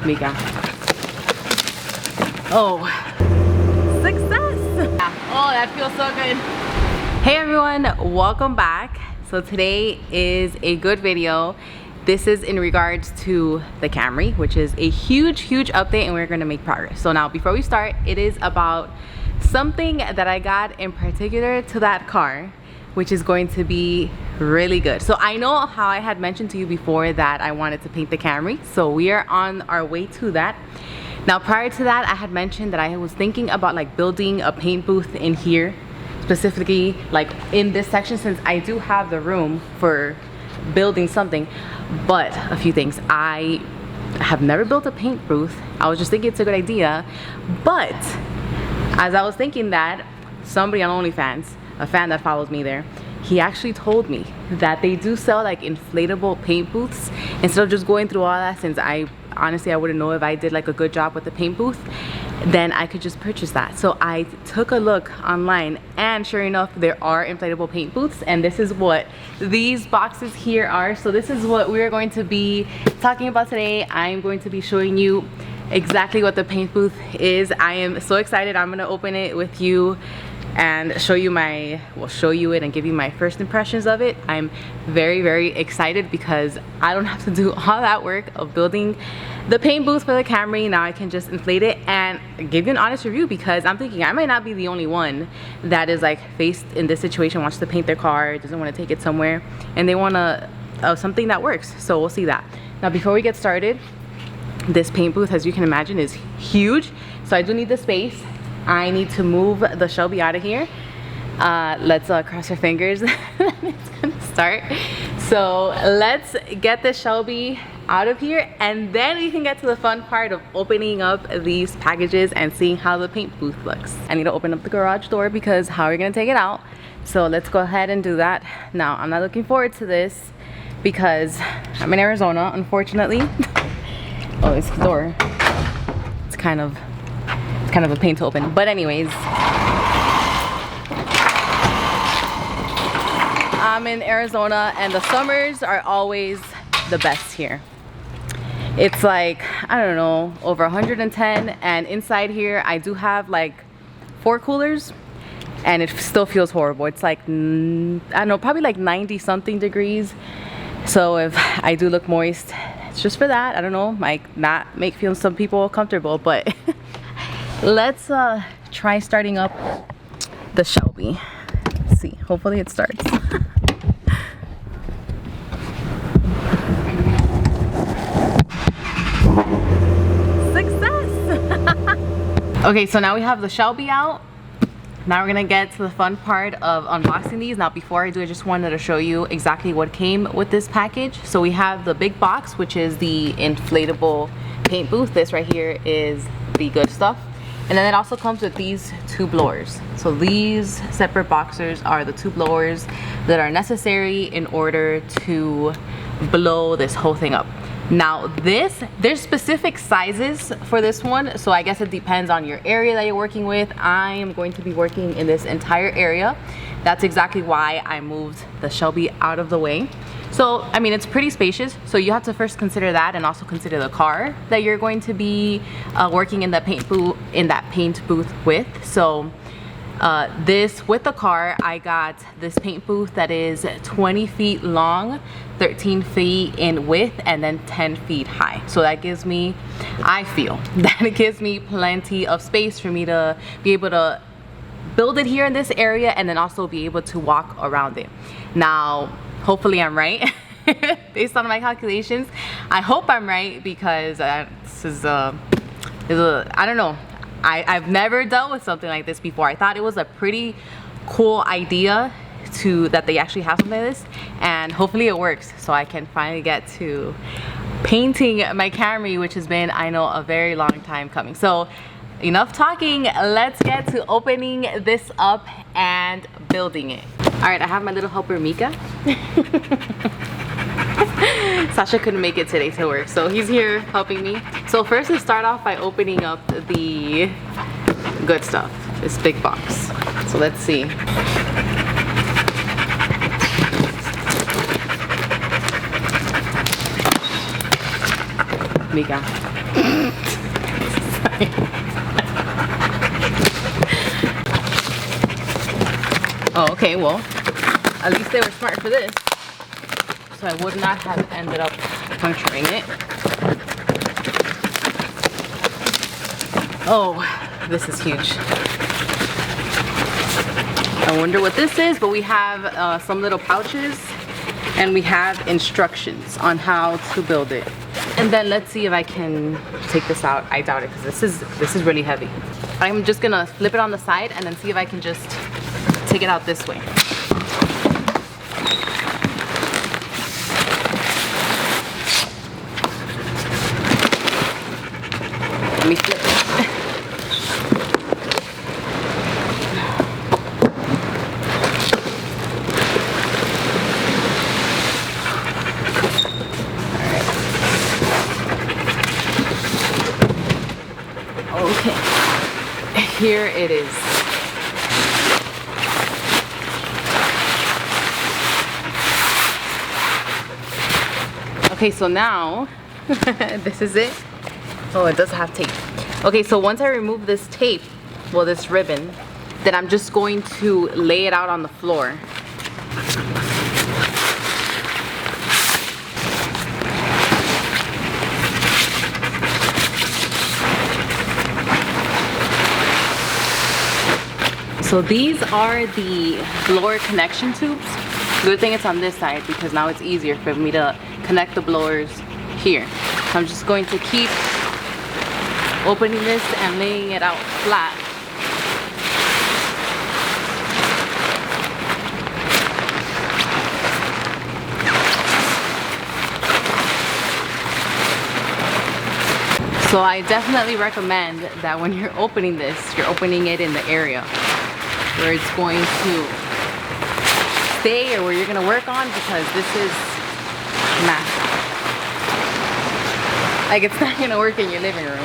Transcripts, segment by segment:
Mika. Oh, success! Oh, that feels so good. Hey everyone, welcome back. So today is a good video. This is in regards to the Camry, which is a huge update, and we're gonna make progress. So now before we start, it is about something that I got in particular to that car, which is going to be really good. So I know how I had mentioned to you before that I wanted to paint the Camry. So we are on our way to that. Now prior to that, I had mentioned that I was thinking about like building a paint booth in here, specifically like in this section, since I do have the room for building something. But a few things, I have never built a paint booth. I was just thinking it's a good idea, but as I was thinking that, somebody on OnlyFans, a fan that follows me there, he actually told me that they do sell like inflatable paint booths. Instead of just going through all that, since honestly I wouldn't know if I did like a good job with the paint booth, then I could just purchase that. So I took a look online, and sure enough, there are inflatable paint booths, and this is what these boxes here are. So this is what we're going to be talking about today. I'm going to be showing you exactly what the paint booth is. I am so excited. I'm gonna open it with you and show you it and give you my first impressions of it. I'm very excited because I don't have to do all that work of building the paint booth for the Camry. Now I can just inflate it and give you an honest review, because I'm thinking I might not be the only one that is like faced in this situation, wants to paint their car, doesn't want to take it somewhere, and they want something that works. So we'll see that. Now before we get started, this paint booth, as you can imagine, is huge. So I do need the space. I need to move the Shelby out of here. Let's cross our fingers. It's gonna start. So let's get the Shelby out of here, and then we can get to the fun part of opening up these packages and seeing how the paint booth looks. I need to open up the garage door because how are we gonna take it out? So let's go ahead and do that. Now I'm not looking forward to this because I'm in Arizona, unfortunately. Oh, this door, it's kind of a pain to open, but anyways, I'm in Arizona, and the summers are always the best here. It's like, I don't know, over 110, and inside here I do have like 4 coolers, and it still feels horrible. It's like, I don't know, probably like 90 something degrees. So if I do look moist, it's just for that. I don't know, might not make feel some people comfortable, but let's try starting up the Shelby. Let's see, hopefully it starts. Success! Okay, so now we have the Shelby out. Now we're gonna get to the fun part of unboxing these. Now before I do, I just wanted to show you exactly what came with this package. So we have the big box, which is the inflatable paint booth. This right here is the good stuff. And then it also comes with these 2 blowers. So these separate boxers are the 2 blowers that are necessary in order to blow this whole thing up. Now there's specific sizes for this one, so I guess it depends on your area that you're working with. I am going to be working in this entire area. That's exactly why I moved the Shelby out of the way. So I mean, it's pretty spacious, so you have to first consider that, and also consider the car that you're going to be working in that paint booth with. So this, with the car, I got this paint booth that is 20 feet long, 13 feet in width, and then 10 feet high. So that gives me, I feel that it gives me plenty of space for me to be able to build it here in this area, and then also be able to walk around it. Now hopefully I'm right. Based on my calculations, I hope I'm right, because this is I don't know, I've never dealt with something like this before. I thought it was a pretty cool idea that they actually have something like this, and hopefully it works, so I can finally get to painting my Camry, which has been, I know, a very long time coming. So enough talking, let's get to opening this up and building it. All right, I have my little helper Mika. Sasha couldn't make it today to work, so he's here helping me. So first, let's start off by opening up the good stuff, this big box. So let's see. Mika. Oh, okay, well, at least they were smart for this. So I would not have ended up puncturing it. Oh, this is huge. I wonder what this is, but we have some little pouches and we have instructions on how to build it. And then let's see if I can take this out. I doubt it because this is really heavy. I'm just gonna flip it on the side and then see if I can just take it out this way. Let me flip it. Okay, here it is. Okay, so now this is it. Oh, it does have tape. Okay, so once I remove this tape, well, this ribbon, then I'm just going to lay it out on the floor. So these are the blower connection tubes. Good thing it's on this side because now it's easier for me to connect the blowers here. So I'm just going to keep opening this and laying it out flat. So I definitely recommend that when you're opening this, you're opening it in the area where it's going to stay or where you're going to work on, because this is massive. Like, it's not going to work in your living room.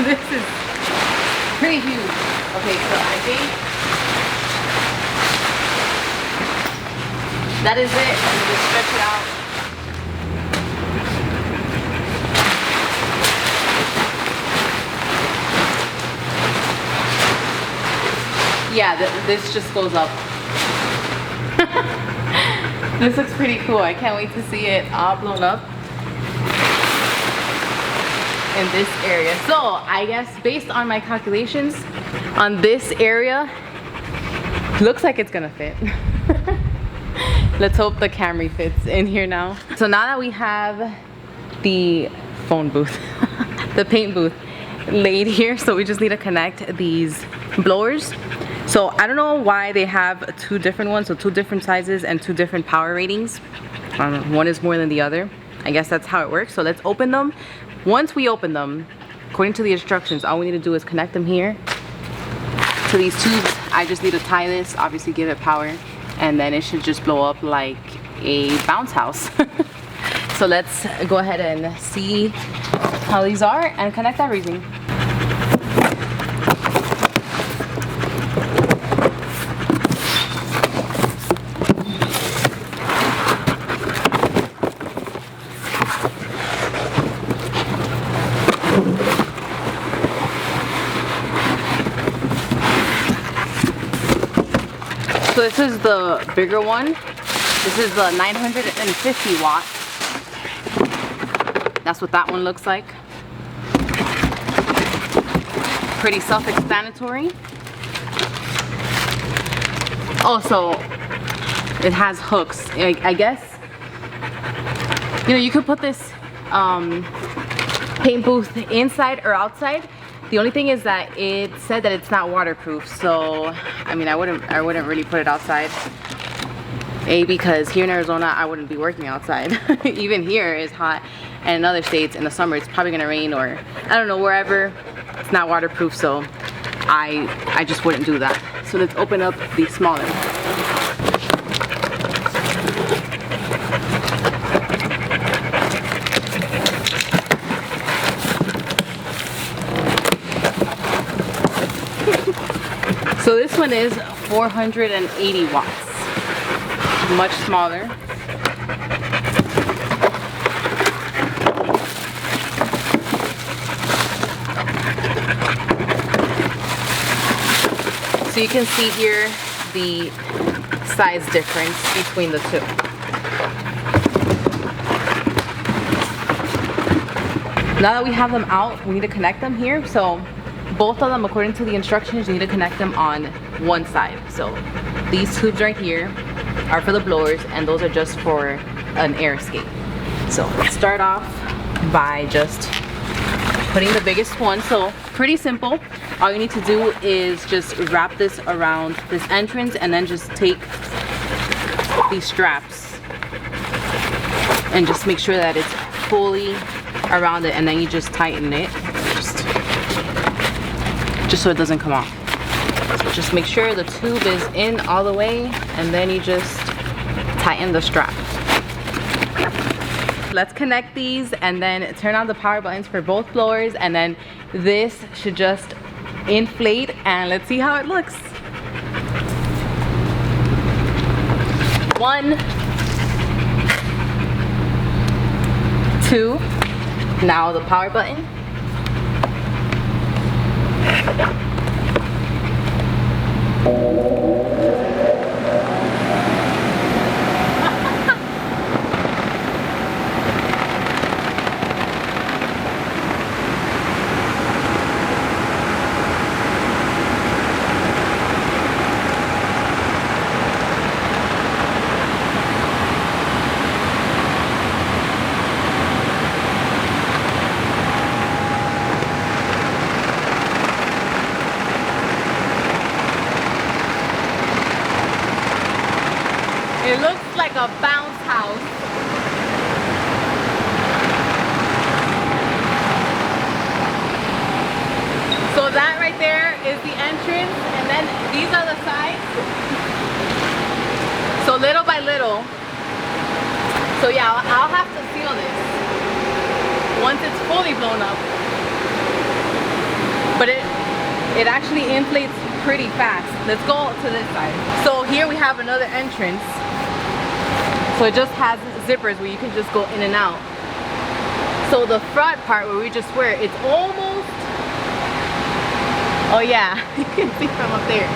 This is pretty huge. Okay, so I think that is it. I'm going to stretch it out. Yeah, this just goes up. This looks pretty cool. I can't wait to see it all blown up in this area. So I guess based on my calculations on this area, looks like it's gonna fit. Let's hope the Camry fits in here now. So now that we have the phone booth, the paint booth laid here, so we just need to connect these blowers. So I don't know why they have two different ones, so two different sizes and two different power ratings. One is more than the other. I guess that's how it works. So let's open them. Once we open them, according to the instructions, all we need to do is connect them here to these tubes. I just need to tie this, obviously give it power, and then it should just blow up like a bounce house. So let's go ahead and see how these are and connect everything. So this is the bigger one. This is the 950 watt. That's what that one looks like. Pretty self-explanatory. Also, it has hooks. I guess, you know, you could put this paint booth inside or outside. The only thing is that it said that it's not waterproof, so I mean, I wouldn't really put it outside. Because here in Arizona, I wouldn't be working outside. Even here is hot, and in other states in the summer it's probably gonna rain, or I don't know, wherever it's not waterproof, so I just wouldn't do that. So let's open up the smaller. So this one is 480 watts, much smaller. So you can see here the size difference between the two. Now that we have them out, we need to connect them here. So both of them, according to the instructions, you need to connect them on one side. So these tubes right here are for the blowers, and those are just for an air escape. So let's start off by just putting the biggest one. So pretty simple. All you need to do is just wrap this around this entrance and then just take these straps and just make sure that it's fully around it, and then you just tighten it just so it doesn't come off. So just make sure the tube is in all the way, and then you just tighten the strap. Let's connect these and then turn on the power buttons for both blowers, and then this should just inflate, and let's see how it looks. 1, 2, now the power button. It looks like a bounce house. So that right there is the entrance, and then these are the sides. So little by little. So yeah, I'll have to seal this once it's fully blown up. But it actually inflates pretty fast. Let's go to this side. So here we have another entrance. So it just has zippers where you can just go in and out. So the front part where we just wear it, it's almost, oh yeah, you can see from up there.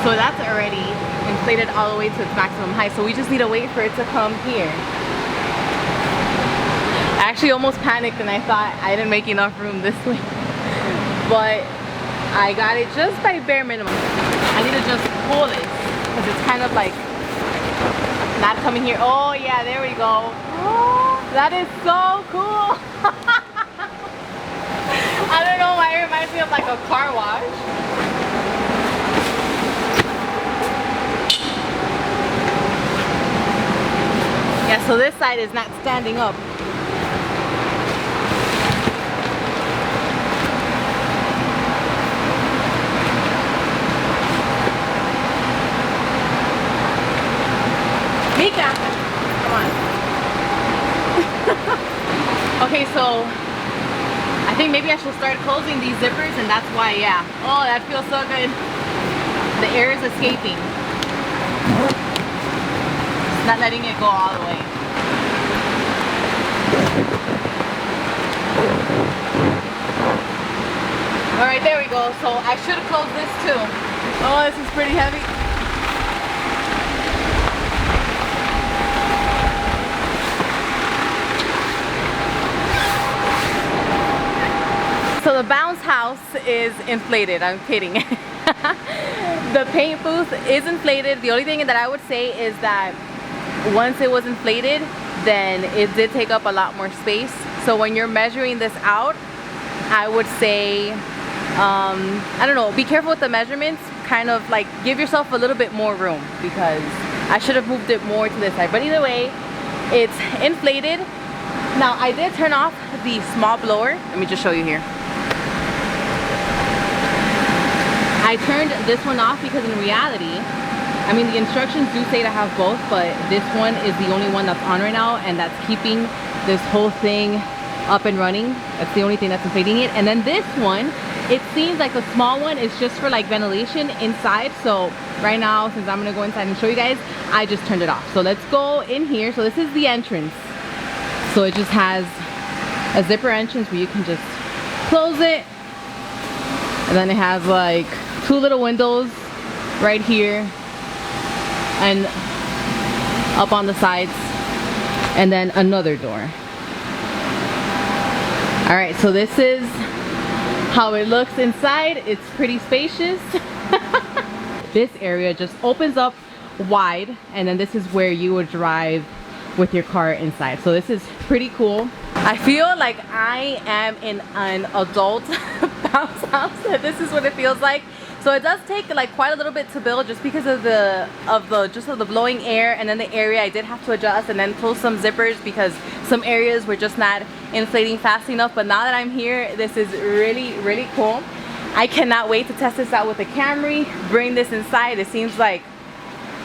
So that's already inflated all the way to its maximum height. So we just need to wait for it to come here. I actually almost panicked and I thought I didn't make enough room this way. But I got it just by bare minimum. I need to just pull this because it's kind of like not coming here. Oh yeah, there we go. Oh, that is so cool. I don't know why it reminds me of like a car wash. Yeah, so this side is not standing up. Mika, come on. Okay, so I think maybe I should start closing these zippers, and that's why, yeah. Oh, that feels so good. The air is escaping. It's not letting it go all the way. Alright, there we go. So I should have closed this too. Oh, this is pretty heavy. So the bounce house is inflated. I'm kidding. The paint booth is inflated. The only thing that I would say is that once it was inflated, then it did take up a lot more space. So when you're measuring this out, I would say, I don't know, be careful with the measurements. Kind of like give yourself a little bit more room, because I should have moved it more to this side. But either way, it's inflated. Now I did turn off the small blower. Let me just show you here. I turned this one off because in reality, I mean, the instructions do say to have both, but this one is the only one that's on right now, and that's keeping this whole thing up and running. That's the only thing that's inflating it. And then this one It seems like the small one is just for like ventilation inside. So right now, since I'm gonna go inside and show you guys, I just turned it off. So let's go in here. So this is the entrance. So it just has a zipper entrance where you can just close it. And then it has like 2 little windows right here and up on the sides, and then another door. All right, so this is how it looks inside. It's pretty spacious. This area just opens up wide, and then this is where you would drive with your car inside. So this is pretty cool. I feel like I am in an adult bounce house. This is what it feels like. So it does take like quite a little bit to build, just because of the blowing air, and then the area I did have to adjust and then close some zippers because some areas were just not inflating fast enough. But now that I'm here, this is really cool. I cannot wait to test this out with the Camry, bring this inside. It seems like,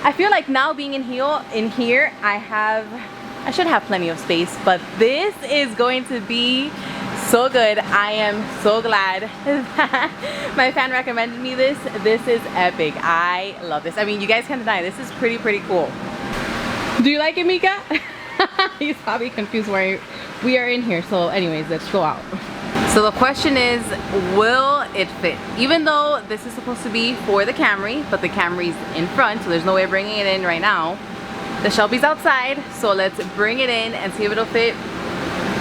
I feel like now being in here, I should have plenty of space, but this is going to be so good. I am so glad that my fan recommended me this. This is epic. I love this. I mean, you guys can't deny this is pretty cool. Do you like it, Mika? He's probably confused why we are in here. So anyways, let's go out. So the question is, will it fit? Even though this is supposed to be for the Camry, but the Camry's in front, so there's no way of bringing it in right now. The Shelby's outside, so let's bring it in and see if it'll fit.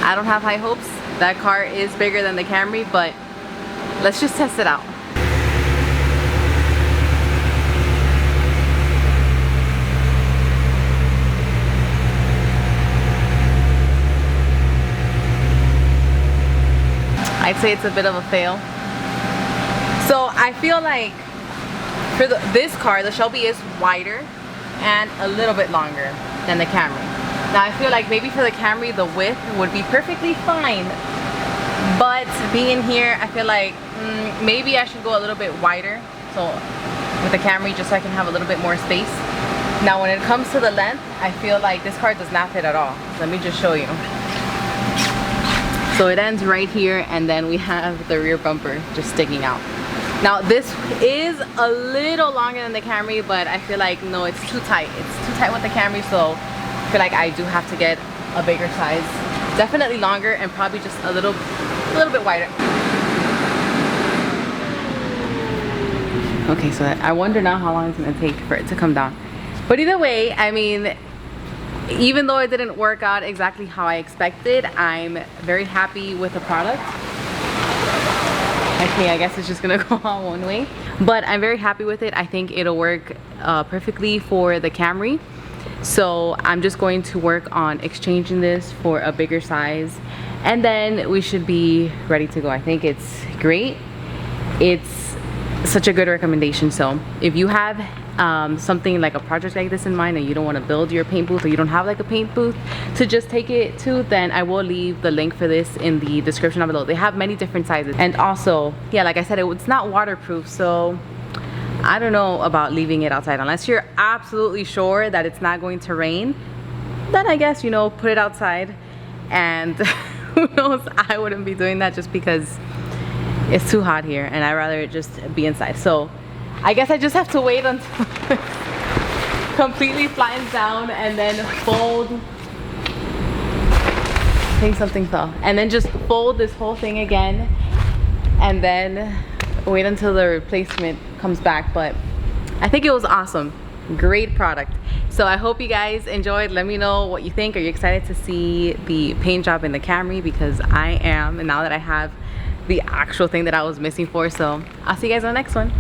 I don't have high hopes. That car is bigger than the Camry, but let's just test it out. I'd say it's a bit of a fail. So I feel like for this car, the Shelby is wider and a little bit longer than the Camry. Now I feel like maybe for the Camry the width would be perfectly fine, but being in here I feel like maybe I should go a little bit wider, so with the Camry, just so I can have a little bit more space. Now when it comes to the length, I feel like this car does not fit at all. Let me just show you. So it ends right here, and then we have the rear bumper just sticking out. Now this is a little longer than the Camry, but I feel like no, it's too tight. It's too tight with the Camry, so I feel like I do have to get a bigger size. Definitely longer and probably just a little bit wider. Okay, so I wonder now how long it's gonna take for it to come down. But either way, I mean, even though it didn't work out exactly how I expected, I'm very happy with the product. Okay, I guess it's just gonna go on one way, but I'm very happy with it. I think it'll work perfectly for the Camry. So I'm just going to work on exchanging this for a bigger size, and then we should be ready to go. I think it's great. It's such a good recommendation. So if you have something like a project like this in mind and you don't want to build your paint booth, or you don't have like a paint booth to just take it to, then I will leave the link for this in the description down below. They have many different sizes, and also, yeah, like I said, it's not waterproof, so I don't know about leaving it outside unless you're absolutely sure that it's not going to rain. Then I guess, you know, put it outside, and who knows, I wouldn't be doing that just because it's too hot here and I'd rather just be inside. So I guess I just have to wait until it completely flattens down, and then fold. I think something fell. And then just fold this whole thing again, and then wait until the replacement comes back. But I think it was awesome. Great product. So I hope you guys enjoyed. Let me know what you think. Are you excited to see the paint job in the Camry? Because I am, and now that I have the actual thing that I was missing for. So I'll see you guys on the next one.